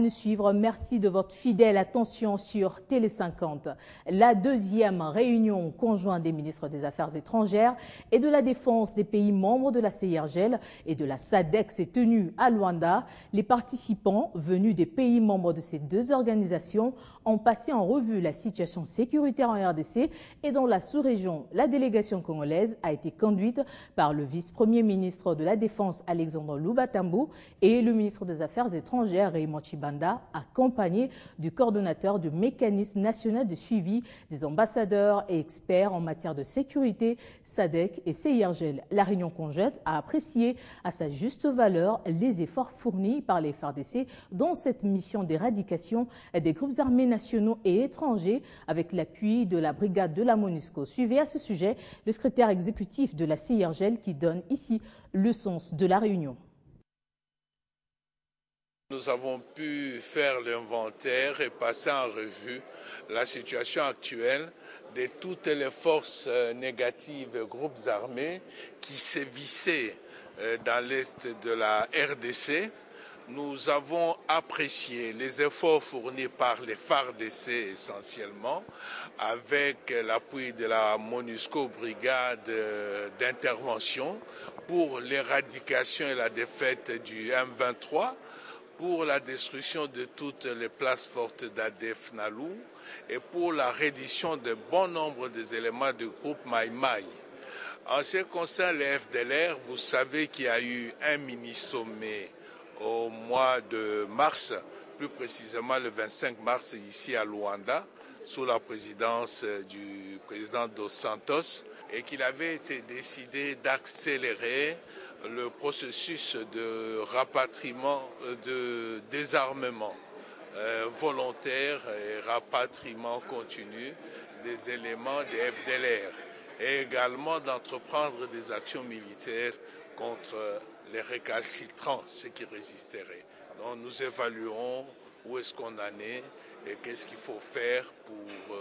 Nous suivre. Merci de votre fidèle attention sur Télé 50. La deuxième réunion conjointe des ministres des Affaires étrangères et de la Défense des pays membres de la CIRGL et de la SADC s'est tenue à Luanda. Les participants venus des pays membres de ces deux organisations ont passé en revue la situation sécuritaire en RDC et dans la sous-région. La délégation congolaise a été conduite par le vice-premier ministre de la Défense Alexandre Lubatambo et le ministre des Affaires étrangères Raymond Chibanda, accompagné du coordonnateur du mécanisme national de suivi des ambassadeurs et experts en matière de sécurité, SADC et CIRGL. La réunion conjointe a apprécié à sa juste valeur les efforts fournis par les FARDC dans cette mission d'éradication des groupes armés nationaux et étrangers avec l'appui de la brigade de la MONUSCO. Suivez à ce sujet le secrétaire exécutif de la CIRGL qui donne ici le sens de la réunion. Nous avons pu faire l'inventaire et passer en revue la situation actuelle de toutes les forces négatives et groupes armés qui sévissaient dans l'est de la RDC. Nous avons apprécié les efforts fournis par les FARDC essentiellement, avec l'appui de la MONUSCO brigade d'intervention pour l'éradication et la défaite du M23, pour la destruction de toutes les places fortes d'Adef Nalou et pour la reddition de bon nombre des éléments du groupe Maï Maï. En ce qui concerne les FDLR, vous savez qu'il y a eu un mini-sommet au mois de mars, plus précisément le 25 mars ici à Luanda, sous la présidence du président Dos Santos, et qu'il avait été décidé d'accélérer le processus de rapatriement, de désarmement volontaire et rapatriement continu des éléments des FDLR et également d'entreprendre des actions militaires contre les récalcitrants, ceux qui résisteraient. Donc nous évaluons où est-ce qu'on en est et qu'est-ce qu'il faut faire pour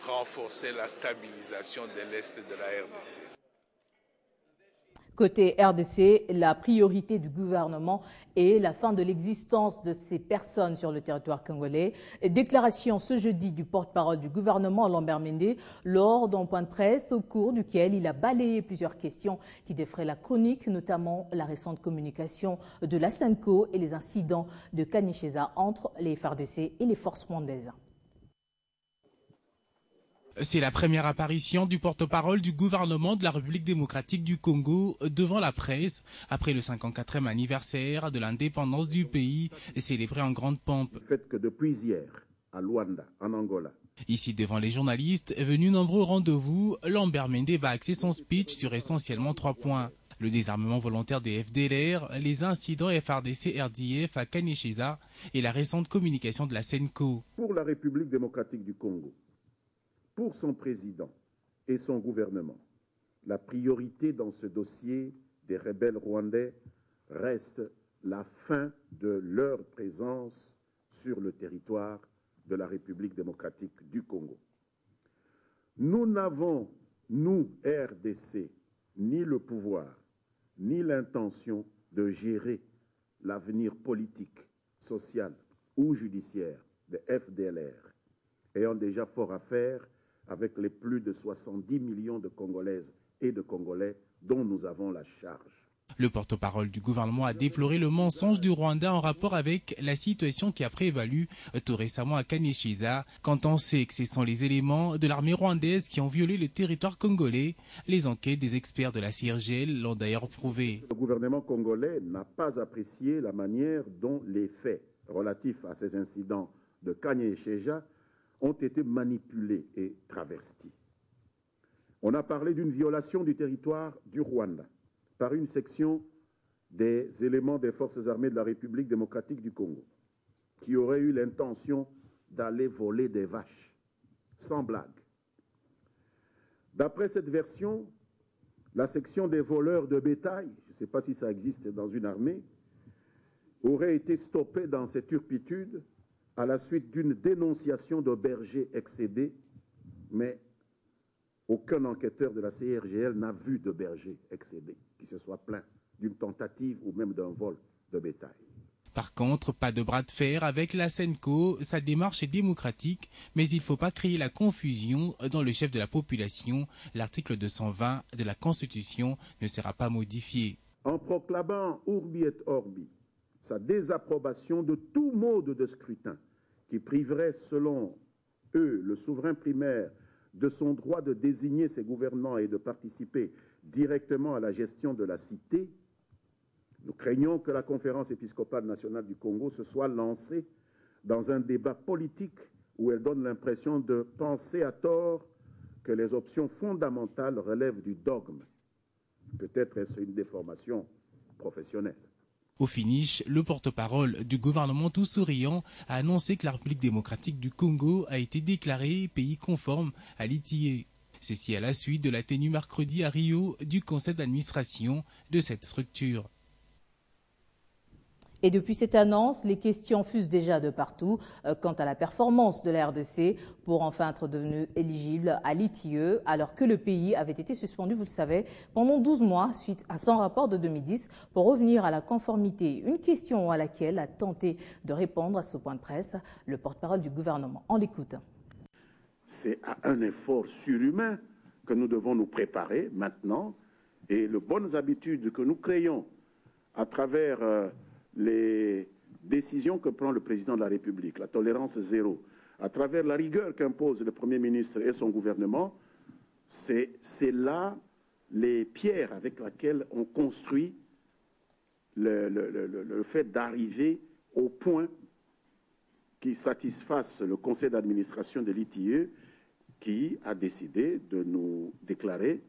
renforcer la stabilisation de l'Est de la RDC. Côté RDC, la priorité du gouvernement est la fin de l'existence de ces personnes sur le territoire congolais. Déclaration ce jeudi du porte-parole du gouvernement, Lambert Mende, lors d'un point de presse au cours duquel il a balayé plusieurs questions qui défraient la chronique, notamment la récente communication de la SENCO et les incidents de Kanyesheza entre les FARDC et les forces rwandaises. C'est la première apparition du porte-parole du gouvernement de la République démocratique du Congo devant la presse après le 54e anniversaire de l'indépendance du pays célébré en grande pompe. Le fait que depuis hier, à Luanda, en Angola, ici devant les journalistes venus nombreux au rendez-vous, Lambert Mende va axer son speech sur essentiellement 3 points. Le désarmement volontaire des FDLR, les incidents FARDC-RDF à Kanyesheza et la récente communication de la SENCO. Pour la République démocratique du Congo, pour son président et son gouvernement, la priorité dans ce dossier des rebelles rwandais reste la fin de leur présence sur le territoire de la République démocratique du Congo. Nous n'avons, nous, RDC, ni le pouvoir, ni l'intention de gérer l'avenir politique, social ou judiciaire des FDLR, ayant déjà fort à faire avec les plus de 70 millions de Congolaises et de Congolais dont nous avons la charge. Le porte-parole du gouvernement a déploré le mensonge du Rwanda en rapport avec la situation qui a prévalu tout récemment à Kanyesheza, quand on sait que ce sont les éléments de l'armée rwandaise qui ont violé le territoire congolais. Les enquêtes des experts de la CIRGL l'ont d'ailleurs prouvé. Le gouvernement congolais n'a pas apprécié la manière dont les faits relatifs à ces incidents de Kanyesheza ont été manipulés et travestis. On a parlé d'une violation du territoire du Rwanda par une section des éléments des forces armées de la République démocratique du Congo qui auraient eu l'intention d'aller voler des vaches, sans blague. D'après cette version, la section des voleurs de bétail, je ne sais pas si ça existe dans une armée, aurait été stoppée dans ses turpitudes à la suite d'une dénonciation de bergers excédés, mais aucun enquêteur de la CIRGL n'a vu de berger excédé qui se soit plaint d'une tentative ou même d'un vol de bétail. Par contre, pas de bras de fer avec la Senco, sa démarche est démocratique, mais il ne faut pas créer la confusion dans le chef de la population. L'article 220 de la Constitution ne sera pas modifié. En proclamant Urbi et Orbi sa désapprobation de tout mode de scrutin qui priverait, selon eux, le souverain primaire de son droit de désigner ses gouvernants et de participer directement à la gestion de la cité, nous craignons que la Conférence épiscopale nationale du Congo se soit lancée dans un débat politique où elle donne l'impression de penser à tort que les options fondamentales relèvent du dogme. Peut-être est-ce une déformation professionnelle. Au finish, le porte-parole du gouvernement tout souriant a annoncé que la République démocratique du Congo a été déclarée pays conforme à l'ITIE. Ceci à la suite de la tenue mercredi à Rio du conseil d'administration de cette structure. Et depuis cette annonce, les questions fusent déjà de partout quant à la performance de la RDC pour enfin être devenue éligible à l'ITIE, alors que le pays avait été suspendu, vous le savez, pendant 12 mois suite à son rapport de 2010 pour revenir à la conformité. Une question à laquelle a tenté de répondre à ce point de presse le porte-parole du gouvernement. On l'écoute. C'est à un effort surhumain que nous devons nous préparer maintenant et les bonnes habitudes que nous créons à travers les décisions que prend le président de la République, la tolérance zéro, à travers la rigueur qu'impose le Premier ministre et son gouvernement, c'est là les pierres avec lesquelles on construit le fait d'arriver au point qui satisfasse le conseil d'administration de l'ITIE qui a décidé de nous déclarer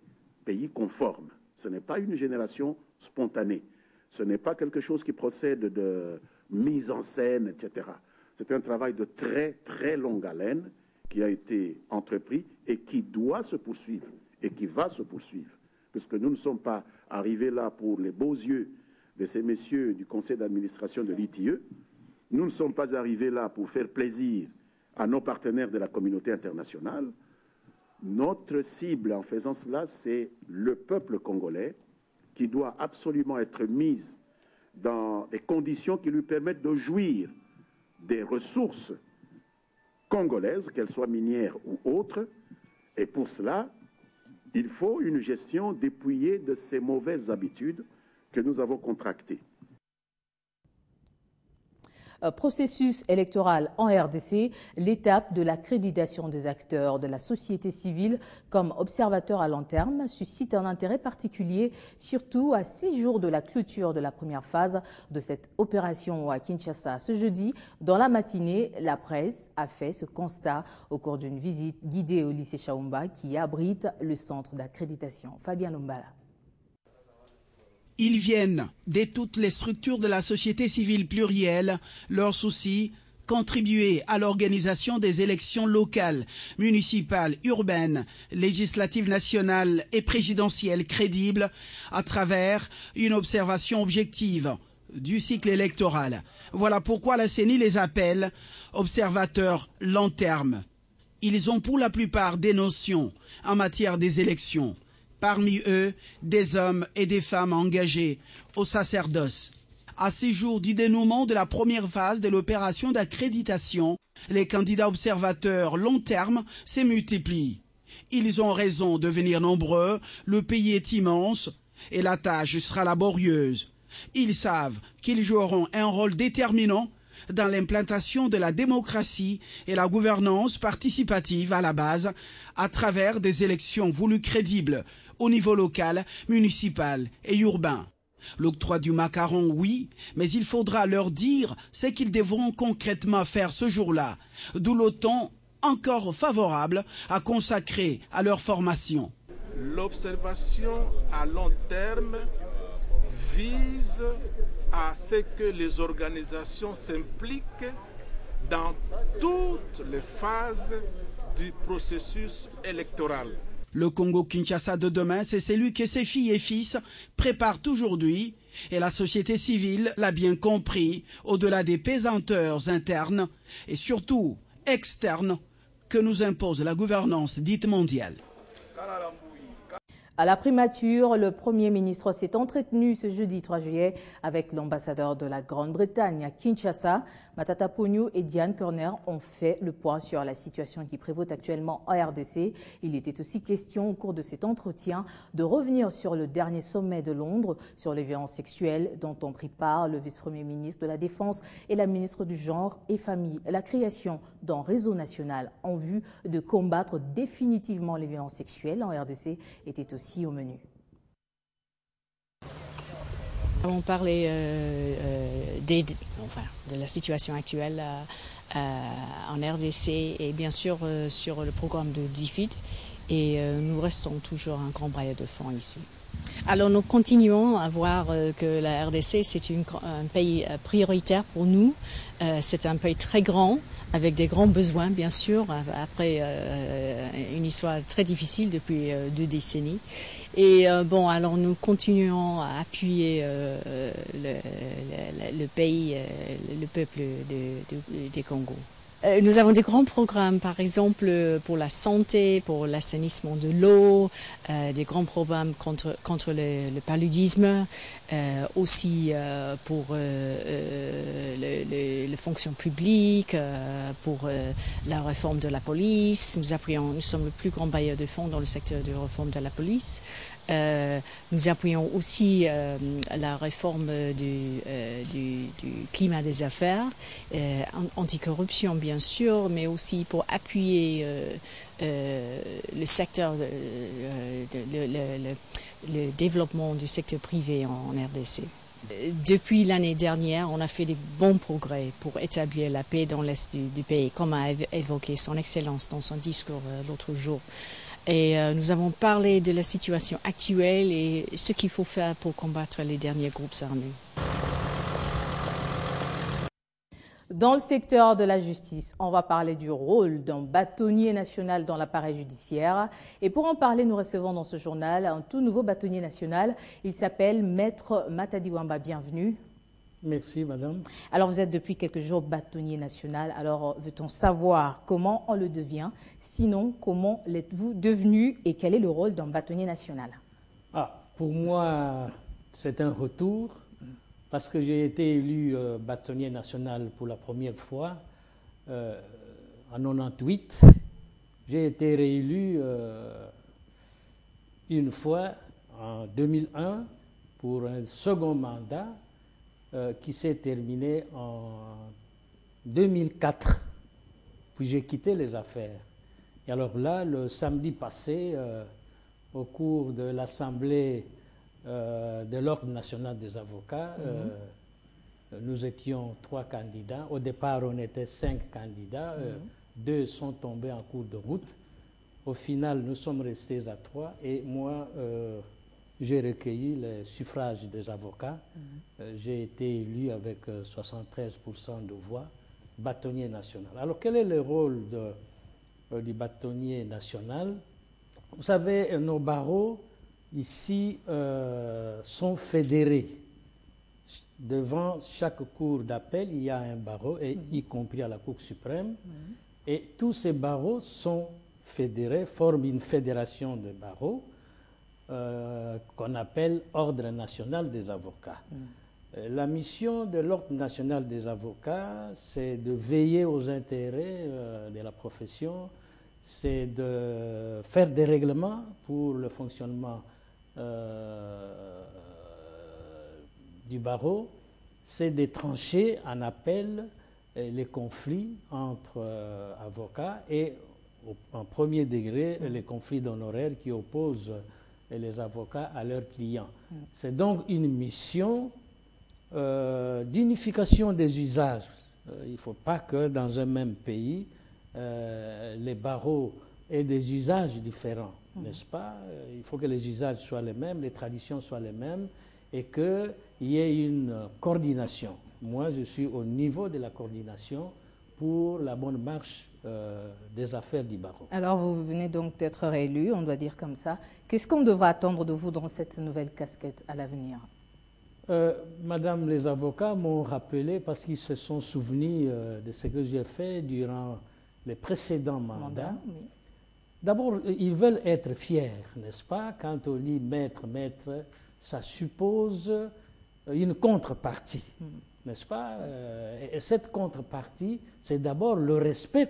pays conforme. Ce n'est pas une génération spontanée. Ce n'est pas quelque chose qui procède de mise en scène, etc. C'est un travail de très, très longue haleine qui a été entrepris et qui doit se poursuivre et qui va se poursuivre. Puisque nous ne sommes pas arrivés là pour les beaux yeux de ces messieurs du conseil d'administration de l'ITIE. Nous ne sommes pas arrivés là pour faire plaisir à nos partenaires de la communauté internationale. Notre cible en faisant cela, c'est le peuple congolais, qui doit absolument être mise dans des conditions qui lui permettent de jouir des ressources congolaises, qu'elles soient minières ou autres. Et pour cela, il faut une gestion dépouillée de ces mauvaises habitudes que nous avons contractées. Processus électoral en RDC, l'étape de l'accréditation des acteurs de la société civile comme observateurs à long terme suscite un intérêt particulier, surtout à 6 jours de la clôture de la première phase de cette opération à Kinshasa. Ce jeudi, dans la matinée, la presse a fait ce constat au cours d'une visite guidée au lycée Chaumba qui abrite le centre d'accréditation. Fabien Lombala. Ils viennent de toutes les structures de la société civile plurielle. Leur souci, contribuer à l'organisation des élections locales, municipales, urbaines, législatives nationales et présidentielles crédibles à travers une observation objective du cycle électoral. Voilà pourquoi la CENI les appelle observateurs long terme. Ils ont pour la plupart des notions en matière des élections. Parmi eux, des hommes et des femmes engagés au sacerdoce. À 6 jours du dénouement de la première phase de l'opération d'accréditation, les candidats observateurs long terme se multiplient. Ils ont raison de venir nombreux, le pays est immense et la tâche sera laborieuse. Ils savent qu'ils joueront un rôle déterminant dans l'implantation de la démocratie et la gouvernance participative à la base à travers des élections voulues crédibles au niveau local, municipal et urbain. L'octroi du macaron, oui, mais il faudra leur dire ce qu'ils devront concrètement faire ce jour-là, d'où le temps encore favorable à consacrer à leur formation. L'observation à long terme vise à ce que les organisations s'impliquent dans toutes les phases du processus électoral. Le Congo-Kinshasa de demain, c'est celui que ses filles et fils préparent aujourd'hui. Et la société civile l'a bien compris, au-delà des pesanteurs internes et surtout externes que nous impose la gouvernance dite mondiale. À la primature, le Premier ministre s'est entretenu ce jeudi 3 juillet avec l'ambassadeur de la Grande-Bretagne à Kinshasa. Matata Ponyo et Diane Körner ont fait le point sur la situation qui prévaut actuellement en RDC. Il était aussi question au cours de cet entretien de revenir sur le dernier sommet de Londres sur les violences sexuelles dont ont pris part le vice-premier ministre de la Défense et la ministre du Genre et Famille. La création d'un réseau national en vue de combattre définitivement les violences sexuelles en RDC était aussi au menu. On parlait de la situation actuelle en RDC et bien sûr sur le programme de DFID et nous restons toujours un grand bailleur de fonds ici. Alors nous continuons à voir que la RDC c'est un pays prioritaire pour nous, c'est un pays très grand avec des grands besoins bien sûr après une histoire très difficile depuis 2 décennies. Et alors nous continuons à appuyer le pays, le peuple des Congo. Nous avons des grands programmes, par exemple pour la santé, pour l'assainissement de l'eau, des grands programmes contre le paludisme, aussi pour les fonctions publiques, pour la réforme de la police. Nous sommes le plus grand bailleur de fonds dans le secteur de réforme de la police. Nous appuyons aussi la réforme du climat des affaires, anticorruption bien sûr, mais aussi pour appuyer le secteur, le développement du secteur privé en RDC. Depuis l'année dernière, on a fait des bons progrès pour établir la paix dans l'est du pays, comme a évoqué son Excellence dans son discours l'autre jour. Et nous avons parlé de la situation actuelle et ce qu'il faut faire pour combattre les derniers groupes armés. Dans le secteur de la justice, on va parler du rôle d'un bâtonnier national dans l'appareil judiciaire. Et pour en parler, nous recevons dans ce journal un tout nouveau bâtonnier national. Il s'appelle Maître Matadi Wamba. Bienvenue. Merci, madame. Alors, vous êtes depuis quelques jours bâtonnier national. Alors, veut-on savoir comment on le devient? Sinon, comment l'êtes-vous devenu et quel est le rôle d'un bâtonnier national? Pour moi, c'est un retour parce que j'ai été élu bâtonnier national pour la première fois en 98. J'ai été réélu une fois en 2001 pour un second mandat qui s'est terminé en 2004. Puis j'ai quitté les affaires. Et alors là, le samedi passé, au cours de l'Assemblée de l'Ordre national des avocats, nous étions 3 candidats. Au départ, on était 5 candidats. 2 sont tombés en cours de route. Au final, nous sommes restés à 3. Et moi, j'ai recueilli les suffrages des avocats. J'ai été élu avec 73% de voix, bâtonnier national. Alors, quel est le rôle du bâtonnier national? Vous savez, nos barreaux, ici, sont fédérés. Devant chaque cour d'appel, il y a un barreau, et y compris à la Cour suprême. Et tous ces barreaux sont fédérés, forment une fédération de barreaux, qu'on appelle Ordre national des avocats. La mission de l'Ordre national des avocats, c'est de veiller aux intérêts de la profession, c'est de faire des règlements pour le fonctionnement du barreau, c'est de trancher en appel les conflits entre avocats et, en premier degré, les conflits d'honoraires qui opposent les avocats à leurs clients. C'est donc une mission d'unification des usages. Il ne faut pas que dans un même pays, les barreaux aient des usages différents, n'est-ce pas? Il faut que les usages soient les mêmes, les traditions soient les mêmes et qu'il y ait une coordination. Moi, je suis au niveau de la coordination pour la bonne marche des affaires du barreau. Alors, vous venez donc d'être réélu, on doit dire comme ça. Qu'est-ce qu'on devra attendre de vous dans cette nouvelle casquette à l'avenir? Madame, les avocats m'ont rappelé, parce qu'ils se sont souvenus de ce que j'ai fait durant les précédents mandats. D'abord, ils veulent être fiers, n'est-ce pas? Quand on dit maître, maître, ça suppose une contrepartie, n'est-ce pas? Et cette contrepartie, c'est d'abord le respect